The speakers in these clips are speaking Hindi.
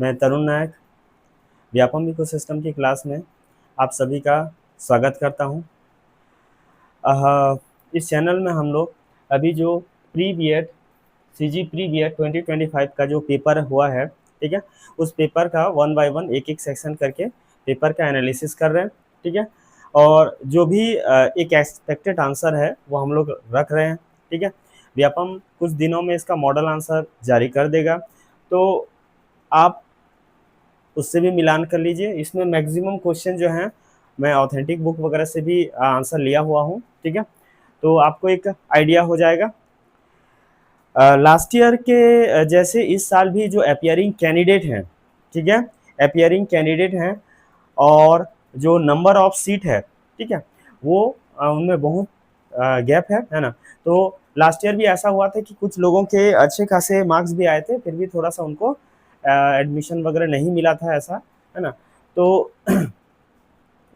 मैं तरुण नायक व्यापम इकोसिस्टम की क्लास में आप सभी का स्वागत करता हूं। इस चैनल में हम लोग अभी जो pre BEd CG pre BEd 2025 का जो पेपर हुआ है, ठीक है, उस पेपर का वन बाय वन एक एक सेक्शन करके पेपर का एनालिसिस कर रहे हैं, ठीक है। और जो भी एक एक्सपेक्टेड आंसर है वो हम लोग रख रहे हैं, ठीक है। व्यापम कुछ दिनों में इसका मॉडल आंसर जारी कर देगा, तो आप उससे भी मिलान कर लीजिए। इसमें मैक्सिमम क्वेश्चन जो हैं मैं ऑथेंटिक बुक वगैरह से भी आंसर लिया हुआ हूँ, ठीक है। तो आपको एक आइडिया हो जाएगा। लास्ट ईयर के जैसे इस साल भी जो अपियरिंग कैंडिडेट हैं, ठीक है, अपियरिंग कैंडिडेट हैं और जो नंबर ऑफ सीट है, ठीक है, वो उनमें बहुत गैप है ना। तो लास्ट ईयर भी ऐसा हुआ था कि कुछ लोगों के अच्छे खासे मार्क्स भी आए थे, फिर भी थोड़ा सा उनको एडमिशन वगैरह नहीं मिला था, ऐसा है ना। तो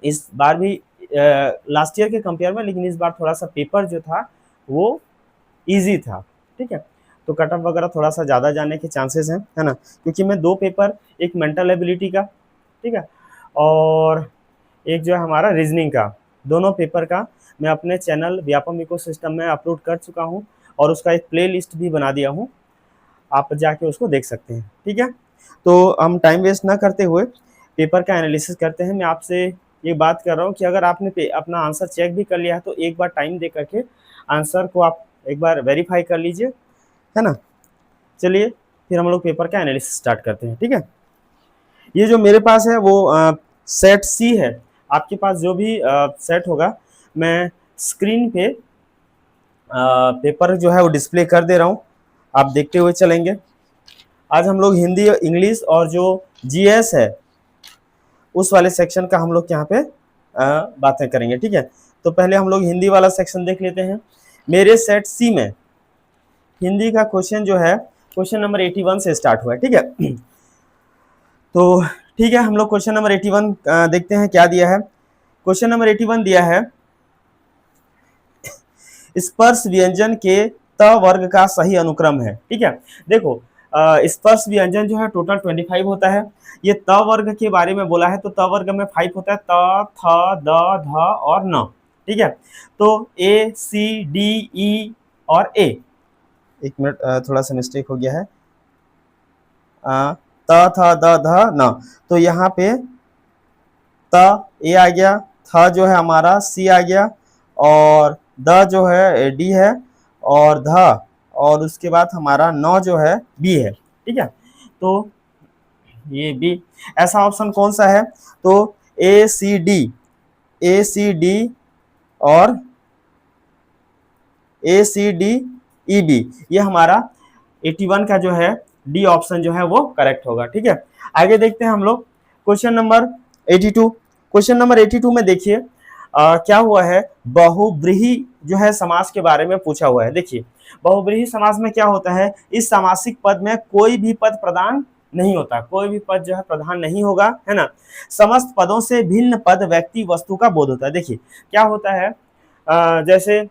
इस बार भी लास्ट ईयर के कंपेयर में, लेकिन इस बार थोड़ा सा पेपर जो था वो इजी था, ठीक है। तो कट ऑफ वगैरह थोड़ा सा ज़्यादा जाने के चांसेस हैं, है ना, क्योंकि मैं दो पेपर, एक मेंटल एबिलिटी का, ठीक है, और एक जो है हमारा रीजनिंग का, दोनों पेपर का मैं अपने चैनल व्यापम इकोसिस्टम में अपलोड कर चुका हूँ और उसका एक प्ले लिस्ट भी बना दिया हूँ, आप जाके उसको देख सकते हैं, ठीक है। तो हम टाइम वेस्ट ना करते हुए पेपर का एनालिसिस करते हैं। मैं आपसे ये बात कर रहा हूँ कि अगर आपने अपना आंसर चेक भी कर लिया है तो एक बार टाइम दे करके आंसर को आप एक बार वेरीफाई कर लीजिए, है ना। चलिए फिर हम लोग पेपर का एनालिसिस स्टार्ट करते हैं, ठीक है। ये जो मेरे पास है वो सेट सी है। आपके पास जो भी सेट होगा, मैं स्क्रीन पे पेपर जो है वो डिस्प्ले कर दे रहा हूँ, आप देखते हुए चलेंगे। आज हम लोग हिंदी, इंग्लिश और जो जीएस है उस वाले सेक्शन का हम लोग यहाँ पे बातें करेंगे, ठीक है। तो पहले हम लोग हिंदी वाला सेक्शन देख लेते हैं। मेरे सेट सी में हिंदी का क्वेश्चन जो है क्वेश्चन नंबर 81 से स्टार्ट हुआ है, ठीक है। तो ठीक है, हम लोग क्वेश्चन नंबर 81 देखते हैं क्या दिया है। क्वेश्चन नंबर 81 दिया है, स्पर्श व्यंजन के त वर्ग का सही अनुक्रम है, ठीक है। देखो स्पर्श व्यंजन जो है टोटल 25 होता है। ये त वर्ग के बारे में बोला है, तो त वर्ग में 5 होता है, त, थ, द, ध और न, ठीक है। तो ए, सी, डी, ई और ए, एक मिनट थोड़ा सा मिस्टेक हो गया है, त, थ, द, ध, न। तो यहाँ पे त ए आ गया, थ जो है हमारा सी आ गया, और द जो है डी है, और ध, और उसके बाद हमारा नौ जो है बी है, ठीक है। तो ये बी, ऐसा ऑप्शन कौन सा है? तो ए सी डी, ए सी डी और ए सी डी ई बी, ये हमारा 81 का जो है डी ऑप्शन जो है वो करेक्ट होगा, ठीक है। आगे देखते हैं हम लोग क्वेश्चन नंबर 82। क्वेश्चन नंबर 82 में देखिए क्या हुआ है, बहुब्रीही जो है समास के बारे में पूछा हुआ है। देखिए बहुब्रीही समास में क्या होता है, इस सामासिक पद में कोई भी पद प्रधान नहीं होता, कोई भी पद जो है प्रधान नहीं होगा, है ना। समस्त पदों से भिन्न पद व्यक्ति वस्तु का बोध होता है। देखिए क्या होता है, जैसे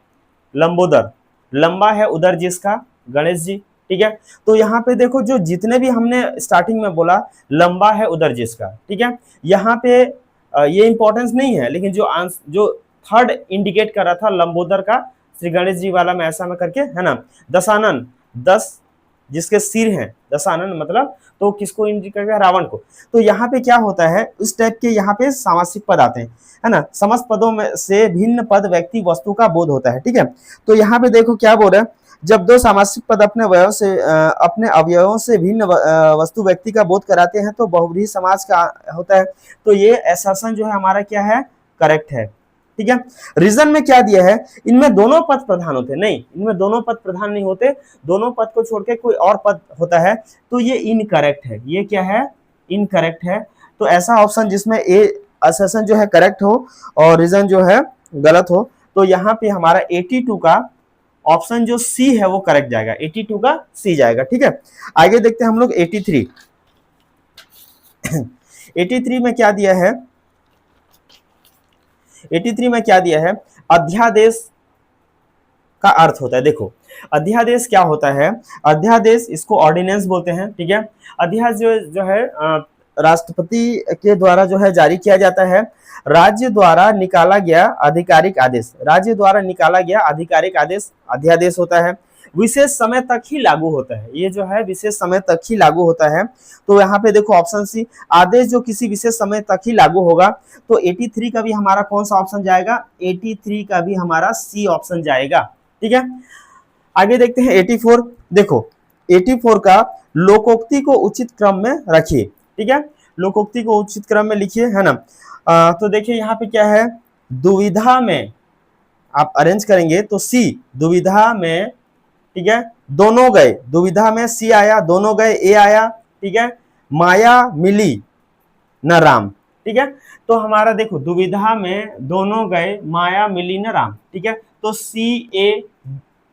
लंबोदर, लंबा है उदर जिसका, गणेश जी, ठीक है। तो यहाँ पे देखो जो जितने भी हमने स्टार्टिंग में बोला लंबा है उदर जिसका, ठीक है, यहाँ पे ये इंपॉर्टेंस नहीं है, लेकिन जो थर्ड इंडिकेट कर रहा था लंबोदर का, श्री गणेश जी वाला में ऐसा में करके, है ना। दशानन, 10 जिसके सिर हैं, दशानन मतलब, तो किसको इंडिकेट कर, रावण को। तो यहाँ पे क्या होता है, उस टाइप के यहाँ पे सामासिक पद आते हैं, है ना। समस्त पदों में से भिन्न पद व्यक्ति वस्तु का बोध होता है, ठीक है। तो यहाँ पे देखो क्या बोल रहा है, जब दो सामासिक पद अपने अवयवों से भिन्न वस्तु व्यक्ति का बोध कराते हैं तो बहुब्रीही समास का होता है। तो ये असर्शन जो है हमारा क्या है, करेक्ट है, ठीक है। रीजन में क्या दिया है, इनमें दोनों पद प्रधान होते, नहीं, इनमें दोनों पद प्रधान नहीं होते, दोनों पद को छोड़ के कोई और पद होता है, तो ये इनकरेक्ट है। ये क्या है, इनकरेक्ट है। तो ऐसा ऑप्शन जिसमें ए असर्शन जो है करेक्ट हो और रीजन जो है गलत हो, तो यहाँ पे हमारा 82 का ऑप्शन जो सी है वो करेक्ट जाएगा, 82 का सी जाएगा, ठीक है। आगे देखते हैं हम लोग 83। 83 में क्या दिया है, 83 में क्या दिया है, अध्यादेश का अर्थ होता है। देखो अध्यादेश क्या होता है? अध्यादेश इसको ऑर्डिनेंस बोलते हैं, ठीक है। अध्यादेश जो है राष्ट्रपति के द्वारा जो है जारी किया जाता है। राज्य द्वारा निकाला गया आधिकारिक आदेश, राज्य द्वारा निकाला गया आधिकारिक आदेश अध्यादेश होता है। विशेष समय तक ही लागू होता है, ये जो है विशेष समय तक ही लागू होता है। तो यहाँ पे देखो ऑप्शन सी, आदेश जो किसी विशेष समय तक ही लागू होगा। तो 83 का भी हमारा कौन सा ऑप्शन जाएगा? 83 का भी हमारा सी ऑप्शन जाएगा, ठीक है। आगे देखते हैं 84। देखो 84 का लोकोक्ति को उचित क्रम में रखिए, ठीक है। लोकोक्ति को उचित क्रम में लिखिए, है ना। तो देखिए यहाँ पे क्या है, दुविधा में आप अरेंज करेंगे तो सी, दुविधा में, ठीक है, दोनों गए, दुविधा में सी आया, दोनों गए ए आया, ठीक है। माया मिली न राम, ठीक है। तो हमारा देखो दुविधा में दोनों गए, माया मिली न राम, ठीक है। तो सी ए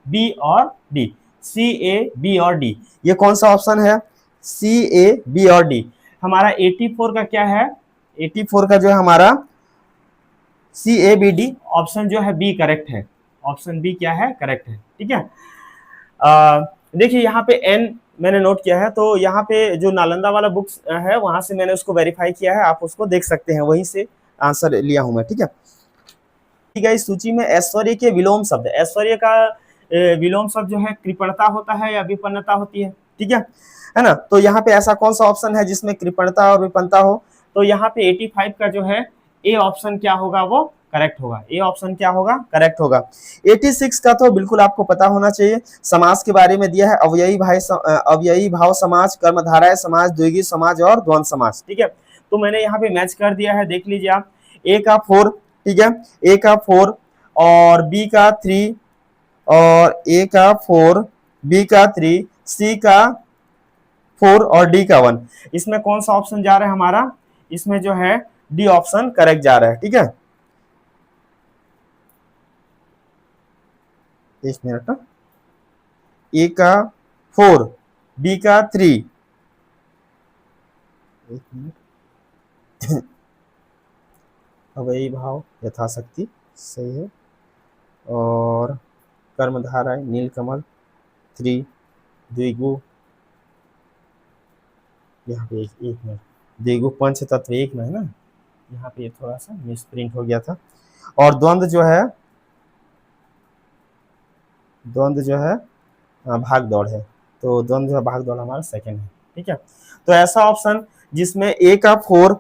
बी और डी, सी ए बी और डी, ये कौन सा ऑप्शन है? सी ए बी और डी। हमारा 84 का क्या है? 84 का जो है हमारा सी ए बी डी, ऑप्शन जो है बी करेक्ट है, ऑप्शन बी क्या है? करेक्ट है, ठीक है। देखिए यहाँ पे एन मैंने नोट किया है, तो यहाँ पे जो नालंदा वाला बुक्स है वहां से मैंने उसको वेरीफाई किया है, आप उसको देख सकते हैं, वहीं से आंसर लिया हूं मैं, ठीक है। ठीक है, इस सूची में ऐश्वर्य के विलोम शब्द, ऐश्वर्य का विलोम शब्द जो है कृपणता होता है या विपन्नता होती है, ठीक है ना। तो यहाँ पे ऐसा कौन सा ऑप्शन है जिसमें कृपणता और विपन्नता हो? तो यहाँ पे 85 का जो है ए ऑप्शन क्या होगा? वो करेक्ट होगा, ए ऑप्शन क्या होगा? करेक्ट होगा। 86 का तो बिल्कुल आपको पता होना चाहिए, समास के बारे में दिया है, अव्ययी भाव समाज, कर्मधारय समाज, द्विगु समाज और द्वंद्व समाज, ठीक है। तो मैंने यहाँ पे मैच कर दिया है, देख लीजिए आप। ए का 4, ठीक है, ए का 4 और बी का 3 और ए का 4, बी का 3, सी का 4 और डी का 1। इसमें कौन सा ऑप्शन जा रहा है हमारा? इसमें जो है डी ऑप्शन करेक्ट जा रहा है, ठीक है। एक मिनट, ए का 4, बी का 3, एक मिनट अवयवी भाव यथाशक्ति सही है, और कर्मधारा नीलकमल 3, द्विगु, यहाँ पे एक मिनट, द्विगु पंच तत्व एक में है ना, यहाँ पे थोड़ा सा मिसप्रिंट हो गया था। और द्वंद्व जो है भाग दौड़ है, तो द्वंद्व जो है भाग दौड़ हमारा सेकंड है, ठीक है। तो ऐसा ऑप्शन जिसमें ए का 4,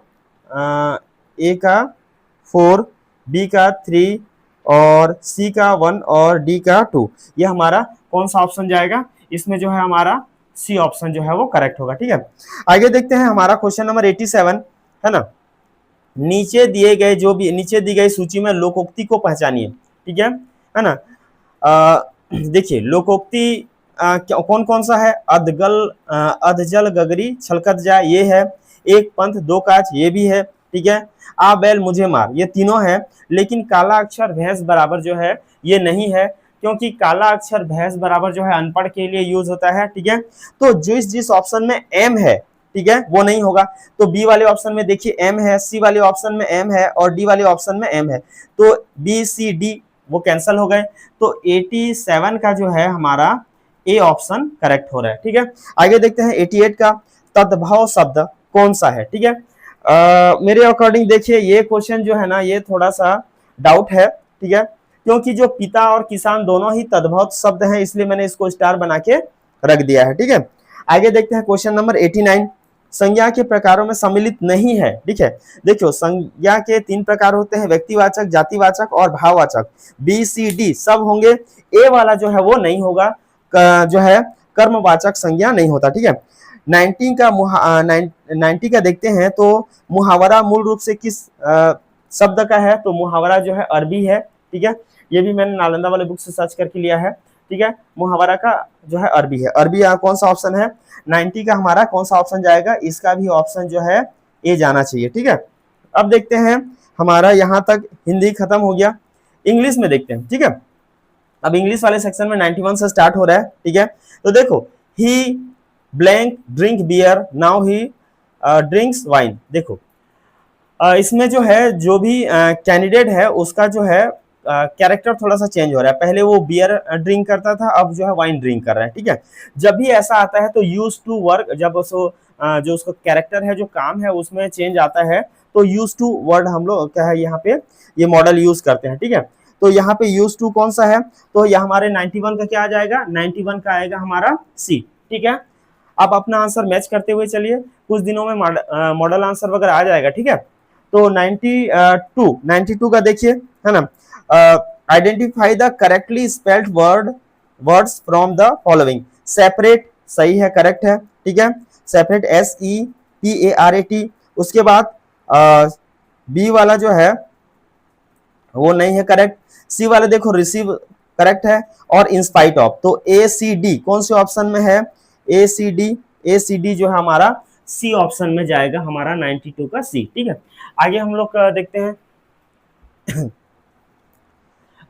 बी का 3 और सी का 1 और डी का 2, ये हमारा कौन सा ऑप्शन जाएगा? इसमें जो है हमारा सी ऑप्शन जो है वो करेक्ट होगा, ठीक है। आगे देखते हैं हमारा क्वेश्चन नंबर 87, है ना। नीचे दी गई सूची में लोकोक्ति को पहचानिए, ठीक है ना। देखिए लोकोक्ति कौन कौन सा है? अधजल गगरी छलकत जाए, ये है। एक पंथ दो काज, ये भी है, ठीक है। आ बैल मुझे मार, ये तीनों है। लेकिन काला अक्षर भैंस बराबर जो है ये नहीं है, क्योंकि काला अक्षर भैंस बराबर जो है अनपढ़ के लिए यूज होता है, ठीक है। तो जिस ऑप्शन में एम है, ठीक है, वो नहीं होगा। तो बी वाले ऑप्शन में देखिए एम है, सी वाले ऑप्शन में एम है और डी वाले ऑप्शन में एम है, तो बी सी डी वो कैंसिल हो गए। तो 87 का जो है हमारा ए ऑप्शन करेक्ट हो रहा है, ठीक है। आगे देखते हैं 88 का, तद्भव शब्द कौन सा है, ठीक है। मेरे अकॉर्डिंग देखिए ये क्वेश्चन जो है ना ये थोड़ा सा डाउट है, ठीक है, क्योंकि जो पिता और किसान दोनों ही तद्भव शब्द हैं, इसलिए मैंने इसको स्टार बना के रख दिया है, ठीक है। आगे देखते हैं क्वेश्चन नंबर 89, संज्ञा के प्रकारों में सम्मिलित नहीं है, ठीक है। देखियो संज्ञा के 3 प्रकार होते हैं, व्यक्तिवाचक, जातिवाचक और भाववाचक। बी सी डी सब होंगे, ए वाला जो है वो नहीं होगा, जो है कर्मवाचक संज्ञा नहीं होता, ठीक है। 90 का देखते हैं, तो मुहावरा मूल रूप से किस शब्द का है? तो मुहावरा जो है अरबी है, ठीक है। ये भी मैंने नालंदा वाले बुक से सर्च करके लिया है, ठीक है। मुहावरा का जो है अरबी है, अरबी कौन सा ऑप्शन है? 90 का हमारा कौन सा ऑप्शन जाएगा? इसका भी ऑप्शन जो है ए जाना चाहिए, ठीक है। अब देखते हैं हमारा यहाँ तक हिंदी खत्म हो गया, इंग्लिश में देखते हैं, ठीक है। अब इंग्लिश वाले सेक्शन में 91 से स्टार्ट हो रहा है, ठीक है। तो देखो he blank drink beer, now he drinks wine. देखो इसमें जो है जो भी कैंडिडेट है उसका जो है कैरेक्टर थोड़ा सा चेंज हो रहा है, पहले वो बियर ड्रिंक करता था, अब जो है वाइन ड्रिंक कर रहा है, ठीक है। जब भी ऐसा आता है तो यूज टू वर्क, जब उसको जो उसका कैरेक्टर है, जो काम है, उसमें चेंज आता है तो यूज टू वर्ड हम लोग क्या है यहाँ पे ये मॉडल यूज करते हैं, ठीक है। तो यहाँ पे यूज टू कौन सा है, तो यह हमारे 91 का क्या आ जाएगा, 91 का आएगा हमारा सी, ठीक है। आप अपना आंसर मैच करते हुए चलिए, कुछ दिनों में मॉडल आंसर वगैरह आ जाएगा, ठीक है। तो 92 का देखिए, है ना, identify the correctly spelled words from the following. Separate सही है, करेक्ट है, ठीक है, सेपरेट SEPARAT। उसके बाद बी वाला जो है वो नहीं है करेक्ट। सी वाला देखो रिसीव करेक्ट है, और इंस्पाइट ऑफ, तो ACD कौन से ऑप्शन में है, ACD जो है हमारा सी ऑप्शन में जाएगा हमारा 92 का सी, ठीक है। आगे हम लोग देखते हैं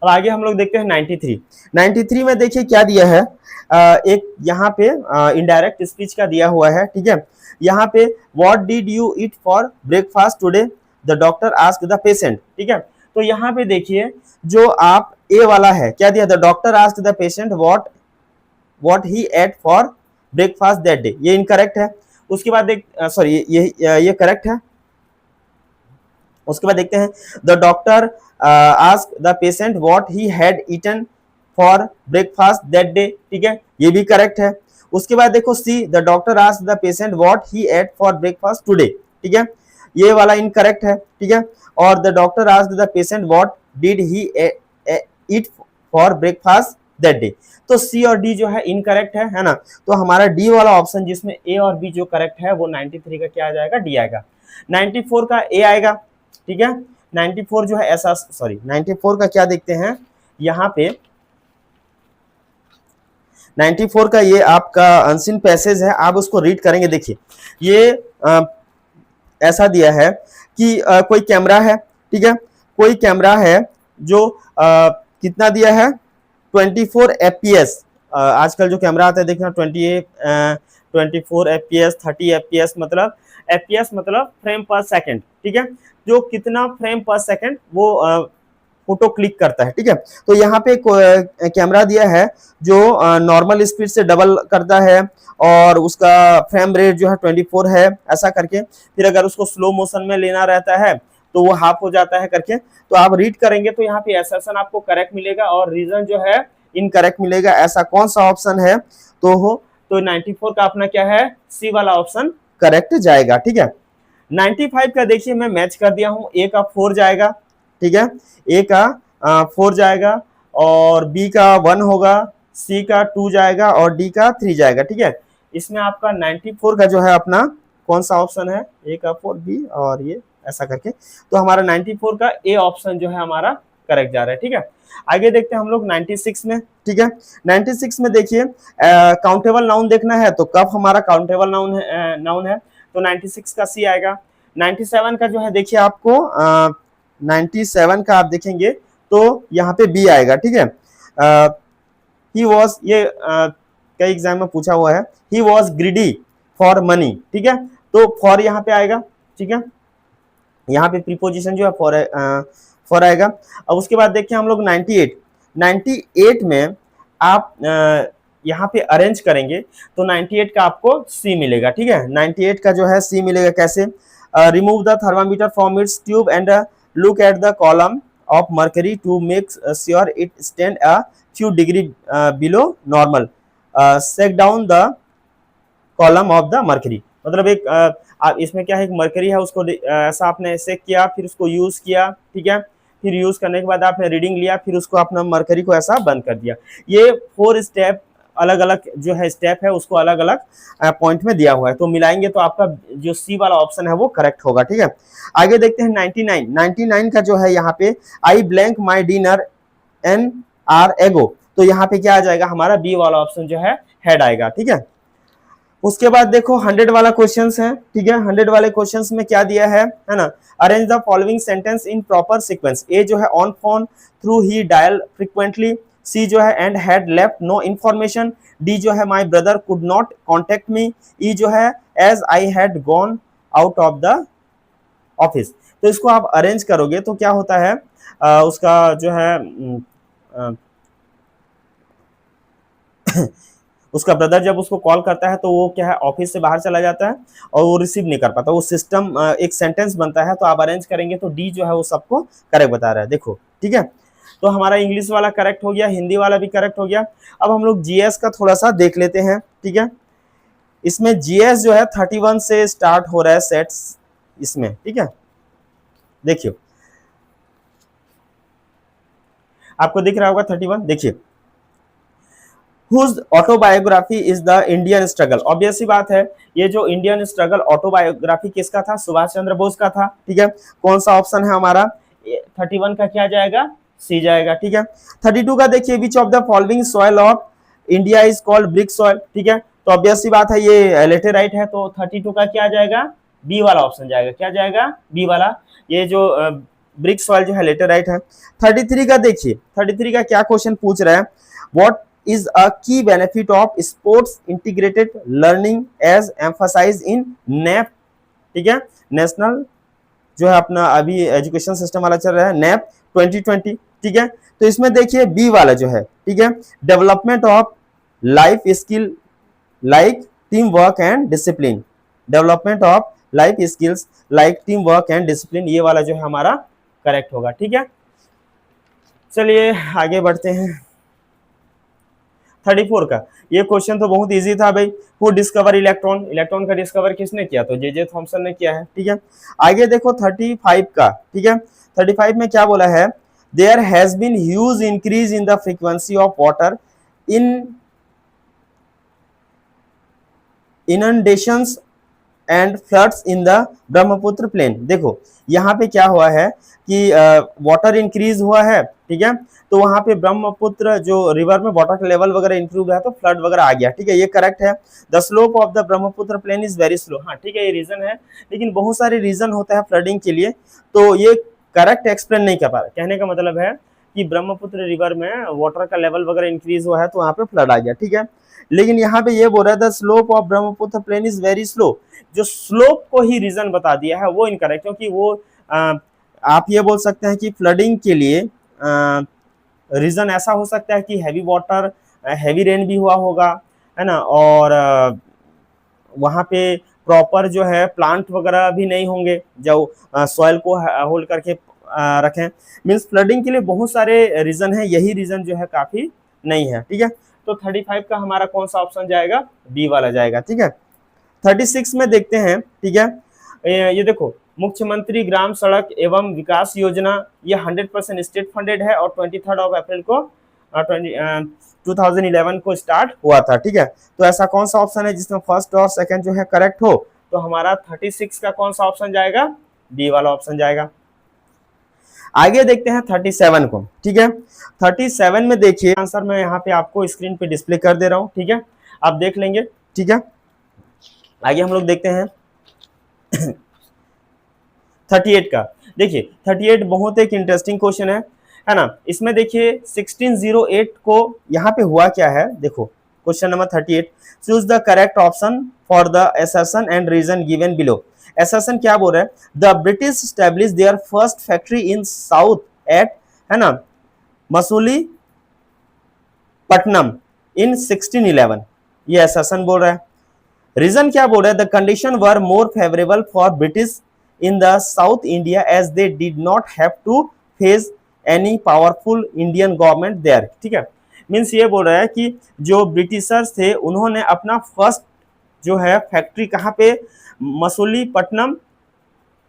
अब आगे हम लोग देखते हैं 93 में देखिए क्या दिया है, एक यहाँ पे इनडायरेक्ट स्पीच का दिया हुआ है, ठीक है। यहाँ पे what did you eat for breakfast today, the doctor asked the patient, ठीक है। तो यहाँ पे देखिए जो आप ए वाला है क्या दिया, the doctor asked the patient what he ate for breakfast that day, ये इनकरेक्ट है। उसके बाद देख सॉरी ये करेक्ट है। उसके बाद देखते हैं the doctor asked the patient what he had eaten for breakfast that day, ठीक है, ये भी करेक्ट है। उसके बाद देखो C, the doctor asked the patient what he ate for breakfast today, ठीक है, ये वाला इनकरेक्ट है, ठीक है। और the doctor asked the patient what did he eat for breakfast that day, तो सी और डी जो है इनकरेक्ट है ना। तो हमारा डी वाला ऑप्शन जिसमें ए और बी जो करेक्ट है वो 93 का क्या आ जाएगा, डी आएगा। 94 का ए आएगा, ठीक है। 94 जो है ऐसा, सॉरी 94 का क्या देखते हैं यहाँ पे, 94 का ये आपका अनसीन पैसेज है, आप उसको रीड करेंगे। देखिए ये ऐसा दिया है कि कोई कैमरा है, ठीक है, कोई कैमरा है जो कितना दिया है 24 FPS, आजकल जो कैमरा आता है देखना 24 FPS 30 FPS, मतलब FPS मतलब फ्रेम पर सेकंड, ठीक है, जो कितना फ्रेम पर सेकंड वो फोटो क्लिक करता है, ठीक है। तो यहाँ पे कैमरा दिया है जो नॉर्मल स्पीड से डबल करता है, और उसका फ्रेम रेट जो है 24 है, ऐसा करके। फिर अगर उसको स्लो मोशन में लेना रहता है तो वो हाफ हो जाता है करके। तो आप रीड करेंगे तो यहाँ पे एसएसएन आपको करेक्ट मिलेगा और रीजन जो है इनकरेक्ट मिलेगा। ऐसा कौन सा ऑप्शन है, तो 94 का अपना क्या है, सी वाला ऑप्शन करेक्ट जाएगा, ठीक है। 95 का देखिए मैं मैच कर दिया हूं, ए का 4 जाएगा, ठीक है, ए का 4 जाएगा, और बी का 1 होगा, सी का 2 जाएगा, और डी का 3 जाएगा, ठीक है। इसमें आपका 94 का जो है अपना कौन सा ऑप्शन है, ए का 4, बी और ये ऐसा करके, तो हमारा 94 का ए ऑप्शन जो है हमारा करेक्ट जा रहा है, ठीक है। आगे देखते हैं हम लोग 96 में, ठीक है। 96 में देखिए काउंटेबल नाउन देखना है, तो कब हमारा काउंटेबल नाउन है, तो 96 का सी आएगा। 97 का जो है देखिए आपको 97 का आप देखेंगे तो यहाँ पे बी आएगा, ठीक है। ही वॉज, ये कई एग्जाम में पूछा हुआ है, he was greedy for money, ठीक है, तो फॉर यहाँ पे आएगा, ठीक है, यहाँ पे प्रीपोजिशन जो है फॉर आएगा। अब उसके बाद देखिए हम लोग 98 में आप यहाँ पे अरेंज करेंगे तो 98 का आपको सी मिलेगा, ठीक है। 98 का जो है सी मिलेगा कैसे, remove the thermometer from its tube and look at the column of mercury to make sure it stand a few degree below normal, shake down the column of the mercury, मतलब एक इसमें क्या है, एक मर्करी है, उसको ऐसा आपने सेक किया, फिर उसको यूज किया, ठीक है, फिर यूज करने के बाद आपने रीडिंग लिया, फिर उसको अपना मर्करी को ऐसा बंद कर दिया। ये 4 स्टेप अलग अलग जो है स्टेप है उसको अलग अलग पॉइंट में दिया हुआ है, तो मिलाएंगे तो आपका जो सी वाला ऑप्शन है वो करेक्ट होगा, ठीक है। आगे देखते हैं 99 का जो है यहाँ पे I blank my dinner an hour ago, तो यहाँ पे क्या आ जाएगा हमारा बी वाला ऑप्शन जो है हेड आएगा, ठीक है। उसके बाद देखो 100 वाला क्वेश्चंस है, ठीक है। 100 वाले क्वेश्चंस में क्या दिया है ना, arrange the following sentence in proper sequence. A जो है on phone through he dial frequently, C जो है and had left no information, D जो है my brother could not contact me, E जो है as I had gone out office. तो इसको आप अरेंज करोगे तो क्या होता है, उसका जो है उसका ब्रदर जब उसको कॉल करता है तो वो क्या है, ऑफिस से बाहर चला जाता है और वो रिसीव नहीं कर पाता। वो सिस्टम एक सेंटेंस बनता है, तो आप अरेंज करेंगे तो डी जो है वो सबको करेक्ट बता रहा है, देखो ठीक है। तो हमारा इंग्लिश वाला करेक्ट हो गया, हिंदी वाला भी करेक्ट हो गया। अब हम लोग जीएस का थोड़ा सा देख लेते हैं, ठीक है। इसमें जीएस जो है 31 से स्टार्ट हो रहा है सेट्स इसमें, ठीक है। देखिए आपको दिख रहा होगा 31, देखिए Whose autobiography is the Indian struggle. Obvious सी बात है, ये जो इंडियन स्ट्रगल ऑटोबायोग्राफी किसका था, सुभाष चंद्र बोस का था, ठीक है। कौन सा ऑप्शन है हमारा, 31 का क्या जाएगा, सी जाएगा, ठीक है। 32 का देखिए, which of the following soil of India is called brick soil, ठीक है। तो ऑब्वियस सी बात है ये लेटेराइट है, तो 32 का क्या जाएगा, बी वाला ऑप्शन जाएगा, क्या जाएगा, बी वाला। ये जो ब्रिक सॉइल जो है लेटेराइट है। 33 का देखिए, 33 का क्या क्वेश्चन पूछ रहा है, what is a key benefit of sports integrated learning as emphasized in NAP, ठीक है, नेशनल जो है अपना अभी एजुकेशन सिस्टम वाला चल रहा है NAP 2020, ठीक है। तो इसमें देखिए बी वाला जो है, ठीक है, development of life skill like team work and discipline, development of life skills like team work and discipline, ये वाला जो है हमारा करेक्ट होगा, ठीक है। चलिए आगे बढ़ते हैं। 34 का ये क्वेश्चन तो बहुत इजी था भाई, हु डिस्कवर इलेक्ट्रॉन, इलेक्ट्रॉन का डिस्कवर किसने किया, तो जे थॉमसन ने किया है, ठीक है। आगे देखो 35 का, ठीक है। 35 में क्या बोला है, there has been huge increase in the frequency of water in inundations and floods in the Brahmaputra plain. देखो यहाँ पे क्या हुआ है कि वाटर इंक्रीज हुआ है, ठीक है। तो वहां पे ब्रह्मपुत्र जो रिवर में वाटर का लेवल वगैरह इंक्रीज है तो फ्लड वगैरह आ गया, ठीक है, ये करेक्ट है। The slope of the Brahmaputra plain is very slow, हाँ ठीक है, ये रीजन है, लेकिन बहुत सारे रीजन होता है फ्लडिंग के लिए, तो ये करेक्ट एक्सप्लेन नहीं कर पा रहा। कहने का मतलब है कि ब्रह्मपुत्र रिवर में वाटर का लेवल वगैरह इंक्रीज हुआ है तो वहां पे फ्लड आ गया, ठीक है। लेकिन यहाँ पे ये बोल रहा है the slope of Brahmaputra plain is very slow, जो स्लोप को ही रीजन बता दिया है वो इनकरेक्ट, क्योंकि वो आप ये बोल सकते हैं कि फ्लडिंग के लिए रीजन ऐसा हो सकता है कि हैवी वाटर, हैवी रेन भी हुआ होगा, है ना, और वहाँ पे प्रॉपर जो है प्लांट वगैरह भी नहीं होंगे जो सॉइल को होल्ड करके रखें। मीन्स फ्लडिंग के लिए बहुत सारे रीजन है, यही रीजन जो है काफी नहीं है, ठीक है। तो 35 का हमारा कौन सा ऑप्शन जाएगा, बी वाला जाएगा, ठीक है। 36 में देखते हैं, ठीक है, ये देखो मुख्यमंत्री ग्राम सड़क एवं विकास योजना, ये 100% स्टेट फंडेड है और 23 अप्रैल को 2011 को स्टार्ट हुआ था, ठीक है। तो ऐसा कौन सा ऑप्शन है जिसमें फर्स्ट और सेकंड जो है करेक्ट हो, तो हमारा 36 का कौन सा ऑप्शन जाएगा, बी वाला ऑप्शन जाएगा। आगे देखते हैं 37 को, ठीक है। 37 में देखिए आंसर मैं यहाँ पे आपको स्क्रीन पे डिस्प्ले कर दे रहा हूँ, ठीक है, आप देख लेंगे, ठीक है। आगे हम लोग देखते हैं 38 का। देखिए 38 बहुत एक इंटरेस्टिंग क्वेश्चन है ना। इसमें देखिए 1608 को यहाँ पे हुआ क्या है, देखो question number 38, choose the correct option for the assertion and reason given below. assertion क्या बोल रहा है, the British establish their first factory in south at, है ना, मसूली पटनम इन 1611, ये assertion बोल रहा है। रीजन क्या बोल रहा है, the condition were more favourable for British in the South India as they did not have to face any powerful Indian government there, ठीक है। मीन्स ये बोल रहा है कि जो ब्रिटिशर्स थे उन्होंने अपना फर्स्ट जो है फैक्ट्री कहाँ पे, मसूलीपट्टनम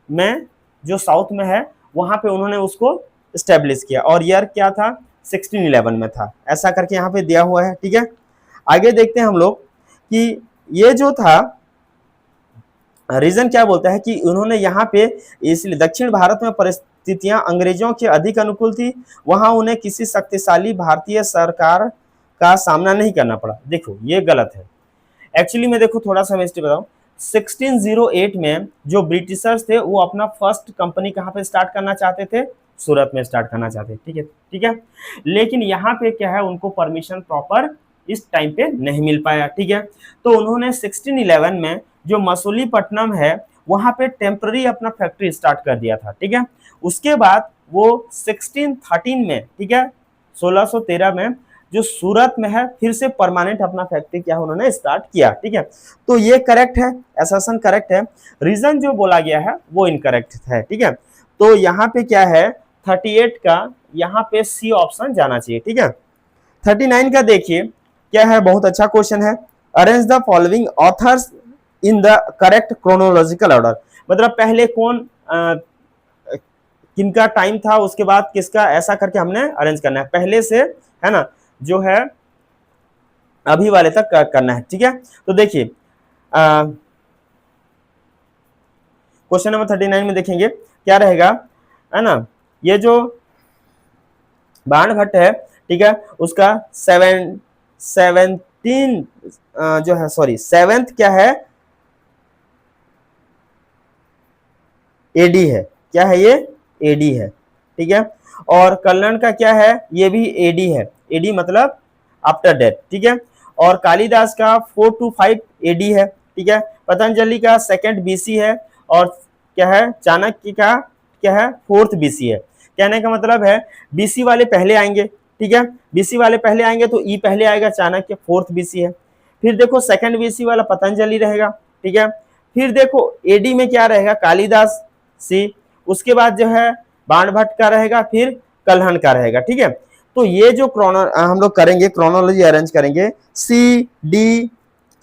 में जो साउथ में है वहां पे उन्होंने उसको स्टेब्लिश किया, और ईयर क्या था, 1611 में था, ऐसा करके यहाँ पे दिया हुआ है, ठीक है। आगे देखते हैं हम लोग कि ये जो था रीजन क्या बोलता है कि उन्होंने यहाँ पे, इसलिए दक्षिण भारत में परिस्थितियां अंग्रेजों के अधिक अनुकूल थी, वहां उन्हें किसी शक्तिशाली भारतीय सरकार का सामना नहीं करना पड़ा। देखो ये गलत है एक्चुअली में, देखो थोड़ा सा मैं हिस्ट्री बताऊं, 1608 में जो ब्रिटिशर्स थे वो अपना फर्स्ट कंपनी कहाँ पे स्टार्ट करना चाहते थे, सूरत में स्टार्ट करना चाहते, ठीक है, ठीक है। लेकिन यहाँ पे क्या है, उनको परमिशन प्रॉपर इस टाइम पे नहीं मिल पाया, ठीक है। तो उन्होंने 1611 में जो मसूलीपट्टनम है वहां पे टेम्पररी अपना फैक्ट्री स्टार्ट कर दिया था, ठीक है। उसके बाद वो 1613 में, ठीक है, 1613 में जो सूरत में है फिर से परमानेंट अपना फैक्ट्री क्या उन्होंने स्टार्ट किया, ठीक है। तो ये करेक्ट है, असर्शन करेक्ट है, रीजन जो बोला गया है वो इनकरेक्ट है, ठीक है। तो यहाँ पे क्या है 38 का, यहाँ पे सी ऑप्शन जाना चाहिए, ठीक है। 39 का देखिए क्या है, बहुत अच्छा क्वेश्चन है। Arrange the following authors in the correct chronological order, मतलब पहले कौन किनका टाइम था, उसके बाद किसका, ऐसा करके हमने अरेंज करना है पहले से, है ना, जो है अभी वाले तक करना है, ठीक है। तो देखिए क्वेश्चन नंबर 39 में देखेंगे क्या रहेगा, है ना, ये जो बाणभट्ट है, ठीक है, उसका 17 जो है, सॉरी 7th क्या है, एडी है, क्या है ये, एडी है, ठीक है। और कल्याण का क्या है, ये भी एडी है, एडी मतलब आफ्टर डेथ, ठीक है। और कालिदास का 4 to 5 एडी है, ठीक है। पतंजलि का 2nd बीसी है, और क्या है, चाणक्य का क्या है, 4th बीसी है। कहने का मतलब है बीसी वाले पहले आएंगे, ठीक है, बीसी वाले पहले आएंगे तो ई पहले आएगा, चाणक्य 4th बीसी है। फिर देखो 2nd बीसी वाला पतंजलि रहेगा, ठीक है। फिर देखो एडी में क्या रहेगा, कालिदास सी, उसके बाद जो है बाणभट्ट का रहेगा, फिर कल्हण का रहेगा, ठीक है। तो ये जो हम लोग करेंगे, क्रोनोलॉजी अरेंज करेंगे, C D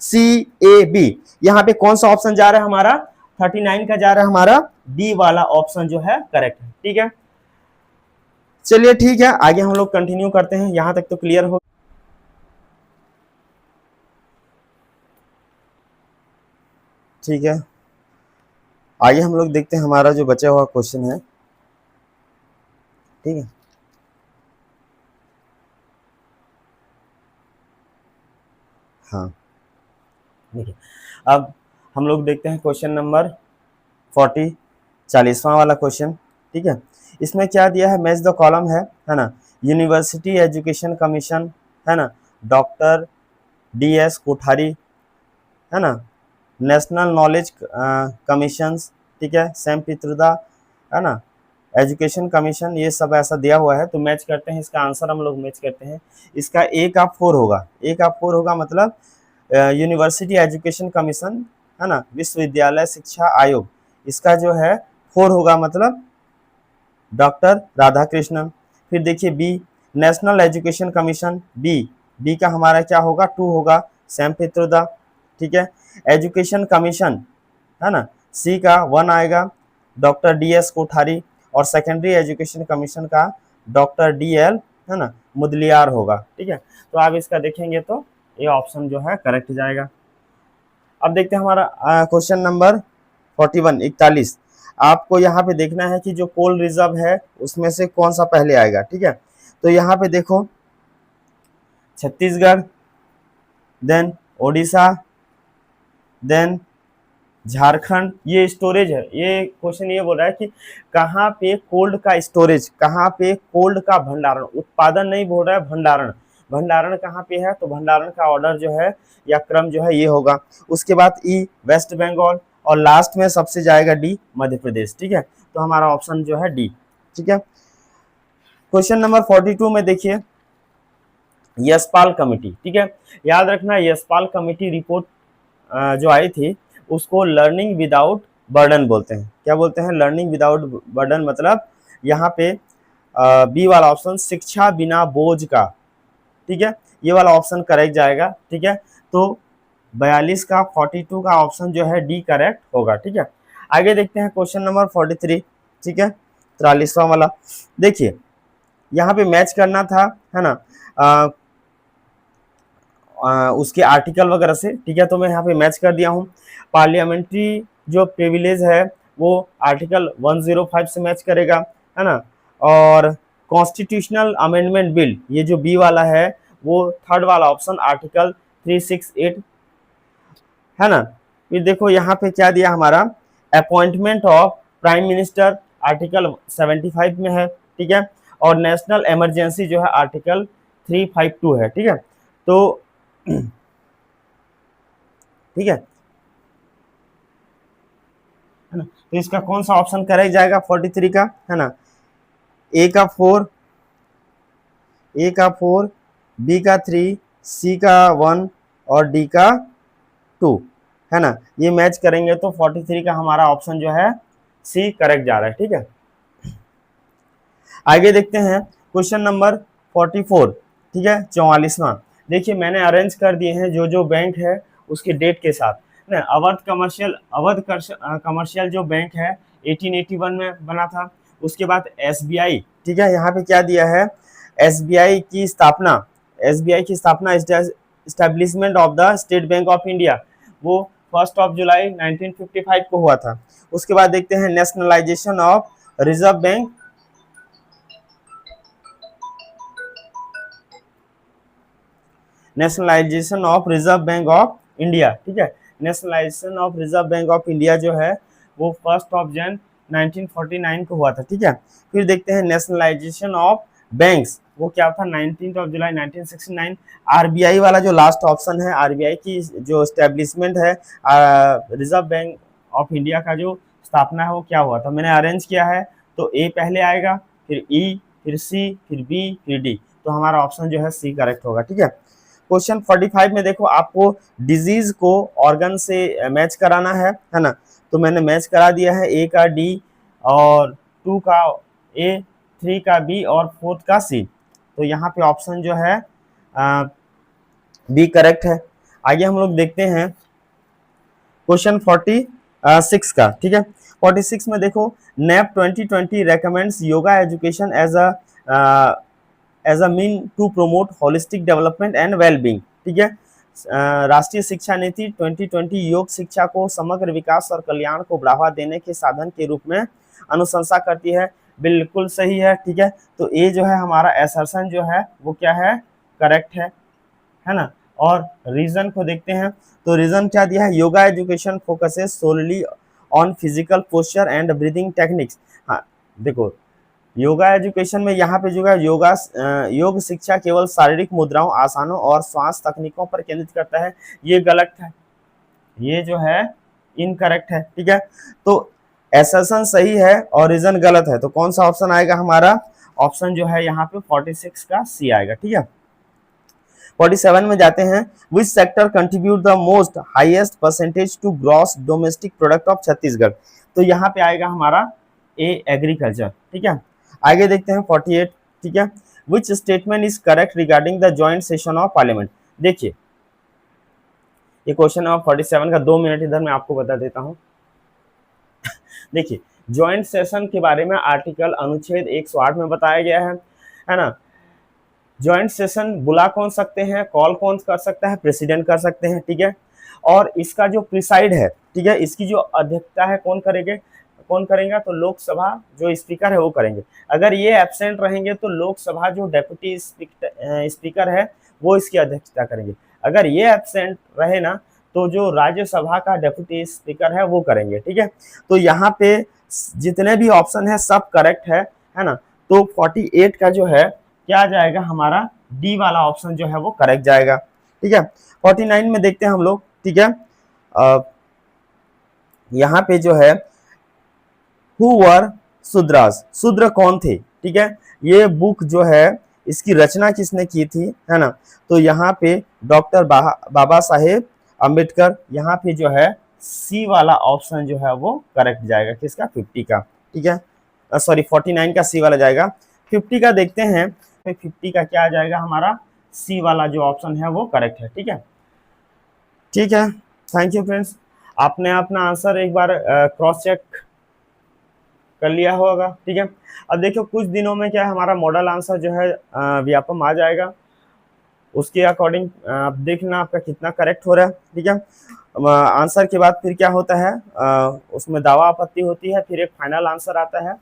C A B, यहाँ पे कौन सा ऑप्शन जा रहा है हमारा, 39 का जा रहा है हमारा डी वाला ऑप्शन जो है करेक्ट है, ठीक है। चलिए ठीक है, आगे हम लोग कंटिन्यू करते हैं, यहां तक तो क्लियर हो, ठीक है। आगे हम लोग देखते हैं हमारा जो बचा हुआ क्वेश्चन है, ठीक है। हाँ देखिए, अब हम लोग देखते हैं क्वेश्चन नंबर 40, 40वां वाला क्वेश्चन, ठीक है। इसमें क्या दिया है, मैच द कॉलम है ना, यूनिवर्सिटी एजुकेशन कमीशन, है ना, डॉक्टर डी एस कोठारी, है ना, नेशनल नॉलेज कमीशन, ठीक है, सैम पित्रोदा, है ना, एजुकेशन कमीशन, ये सब ऐसा दिया हुआ है। तो मैच करते हैं, इसका आंसर हम लोग मैच करते हैं। इसका ए का 4 होगा, ए का 4 होगा, मतलब यूनिवर्सिटी एजुकेशन कमीशन, है ना, विश्वविद्यालय शिक्षा आयोग, इसका जो है 4 होगा, मतलब डॉक्टर राधाकृष्णन। फिर देखिए B, national education commission, B, B का हमारा क्या होगा, 2 होगा, सैम पित्रोदा, ठीक है। एजुकेशन कमीशन, है ना, सी का 1 आएगा, डॉक्टर डी एस कोठारी, और सेकेंडरी एजुकेशन कमीशन का डॉक्टर डी एल, है ना, मुदलियार होगा, ठीक है। तो आप इसका देखेंगे तो ये ऑप्शन जो है करेक्ट जाएगा। अब देखते हैं हमारा क्वेश्चन नंबर 41, 41। आपको यहाँ पे देखना है कि जो कोल रिजर्व है उसमें से कौन सा पहले आएगा, ठीक है। तो यहाँ पे देखो छत्तीसगढ़, देन ओडिशा, देन झारखंड, ये स्टोरेज है। ये क्वेश्चन ये बोल रहा है कि कहाँ पे कोल्ड का स्टोरेज, कहाँ पे कोल्ड का भंडारण, उत्पादन नहीं बोल रहा है, भंडारण, भंडारण कहाँ पे है, तो भंडारण का ऑर्डर जो है या क्रम जो है ये होगा। उसके बाद ई वेस्ट बंगाल, और लास्ट में सबसे जाएगा डी मध्य प्रदेश, ठीक है। तो हमारा ऑप्शन जो है डी, ठीक है। क्वेश्चन नंबर 42 में देखिए यशपाल कमेटी, ठीक है, याद रखना यशपाल कमेटी रिपोर्ट जो आई थी उसको लर्निंग विदाउट बर्डन बोलते हैं। क्या बोलते हैं, लर्निंग विदाउट बर्डन, मतलब यहाँ पे बी वाला ऑप्शन शिक्षा बिना बोझ का, ठीक है, ये वाला ऑप्शन करेक्ट जाएगा, ठीक है। तो 42 का 42 का ऑप्शन जो है डी करेक्ट होगा, ठीक है। आगे देखते हैं क्वेश्चन नंबर 43, ठीक है, 43वां वाला। देखिए यहाँ पे मैच करना था, है ना, उसके आर्टिकल वगैरह से, ठीक है। तो मैं यहाँ पे मैच कर दिया हूँ। पार्लियामेंट्री जो प्रिविलेज है वो आर्टिकल 105 से मैच करेगा, है ना। और कॉन्स्टिट्यूशनल अमेंडमेंट बिल, ये जो बी वाला है वो थर्ड वाला ऑप्शन आर्टिकल 368, है ना। फिर देखो यहाँ पे क्या दिया हमारा, appointment of prime minister article 75 में है, ठीक है। और नेशनल इमरजेंसी जो है आर्टिकल 352 है, ठीक है। तो ठीक है, है ना। तो इसका कौन सा ऑप्शन करेक्ट जाएगा 43 का, है ना। ए का 4, ए का 4, बी का 3, सी का 1 और डी का 2, है ना। ये मैच करेंगे तो 43 का हमारा ऑप्शन जो है सी करेक्ट जा रहा है, ठीक है। आगे देखते हैं क्वेश्चन नंबर 44, ठीक है, 44वां। देखिए मैंने अरेंज कर दिए हैं जो जो बैंक है उसके डेट के साथ ना। अवध कमर्शियल जो बैंक है 1881 में बना था। उसके बाद एसबीआई, ठीक है, यहाँ पे क्या दिया है, एसबीआई की स्थापना, एसबीआई की स्थापना, establishment of the state bank of India, वो 1 जुलाई 1955 को हुआ था। उसके बाद देखते हैं nationalisation of reserve bank, nationalisation of reserve bank of India, ठीक है। Nationalisation of reserve bank of India जो है वो 1 जनवरी 1949 को हुआ था, ठीक है। फिर देखते हैं नेशनलाइजेशन ऑफ बैंक्स, वो क्या था 19 जुलाई 1969। आरबीआई वाला जो लास्ट ऑप्शन है, आरबीआई की जो स्टैब्लिशमेंट है, रिजर्व बैंक ऑफ इंडिया का जो स्थापना है वो क्या हुआ था, मैंने अरेंज किया है। तो ए पहले आएगा, फिर ई, फिर सी, फिर बी, फिर डी। तो हमारा ऑप्शन जो है सी करेक्ट होगा, ठीक है। क्वेश्चन 45 में देखो आपको डिजीज को ऑर्गन से मैच कराना है ना। तो मैंने मैच करा दिया है, ए का डी और 2 का ए, 3 का बी और 4 का सी। तो यहाँ पे ऑप्शन जो है बी करेक्ट है। आगे हम लोग देखते हैं क्वेश्चन 46 का, ठीक है। 46 में देखो NEP 2020 recommends yoga education as a mean to promote holistic development and wellbeing, ठीक है। राष्ट्रीय शिक्षा नीति 2020 योग शिक्षा को समग्र विकास और कल्याण को बढ़ावा देने के साधन के रूप में अनुशंसा करती है। बिल्कुल सही है, ठीक है। तो ये जो है हमारा असर्शन जो है वो क्या है, करेक्ट है ना। और रीजन को देखते हैं, तो रीजन क्या दिया है, yoga education focuses solely on physical posture and breathing techniques. हाँ देखो, योगा एजुकेशन में यहाँ पे जो है योग शिक्षा केवल शारीरिक मुद्राओं, आसानों और श्वास तकनीकों पर केंद्रित करता है। ये गलत है, ये जो है इनकरेक्ट है, ठीक है। तो एसर्शन सही है और रीजन गलत है। तो कौन सा ऑप्शन आएगा हमारा, ऑप्शन जो है यहाँ पे 46 का सी आएगा, ठीक है। 47 में जाते हैं, which sector contribute the most highest percentage to gross domestic product of Chhattisgarh. तो यहाँ पे आएगा हमारा ए एग्रीकल्चर, ठीक है। आगे देखते हैं 48, ठीक है, which statement is correct regarding the joint session of parliament. देखिए ये क्वेश्चन नंबर 47 का 2 मिनट इधर मैं आपको बता देता हूँ। देखिए ज्वाइंट सेशन के बारे में आर्टिकल अनुच्छेद 108 में बताया गया है ना। ज्वाइंट सेशन बुला कौन सकते हैं, कॉल कौन कर सकता है, प्रेसिडेंट कर सकते हैं, ठीक है। और इसका जो प्रिसाइड है, ठीक है, इसकी जो अध्यक्षता है कौन करेगा, तो लोकसभा जो स्पीकर है वो करेंगे। अगर ये एब्सेंट रहेंगे तो लोकसभा जो डेप्यूटी स्पीकर है वो इसकी अध्यक्षता करेंगे। अगर ये एब्सेंट रहे ना तो जो राज्यसभा का डेप्यूटी स्पीकर है वो करेंगे, ठीक है। तो यहाँ पे जितने भी ऑप्शन है सब करेक्ट है ना। तो 48 का जो है क्या जाएगा हमारा, डी वाला ऑप्शन जो है वो करेक्ट जाएगा, ठीक है। 49 में देखते हैं हम लोग, ठीक है। यहाँ पे जो है हु वर शूद्रास, शूद्र कौन थे, ठीक है। ये बुक जो है इसकी रचना किसने की थी, है ना। तो यहाँ पे डॉक्टर बाबा साहेब अम्बेडकर। यहाँ पे जो है सी वाला ऑप्शन जो है वो करेक्ट जाएगा, किसका, 50 का, ठीक है। सॉरी 49 का सी वाला जाएगा। 50 का देखते हैं, 50 का क्या आ जाएगा हमारा, सी वाला जो ऑप्शन है वो करेक्ट है, ठीक है। ठीक है, थैंक यू फ्रेंड्स। आपने अपना आंसर एक बार क्रॉस चेक कर लिया होगा, ठीक है। अब देखो कुछ दिनों में क्या है, हमारा मॉडल आंसर जो है व्यापम आ जाएगा। उसके अकॉर्डिंग आप देखना आपका कितना करेक्ट हो रहा है, ठीक है। आंसर के बाद फिर क्या होता है, उसमें दावा आपत्ति होती है, फिर एक फाइनल आंसर आता है।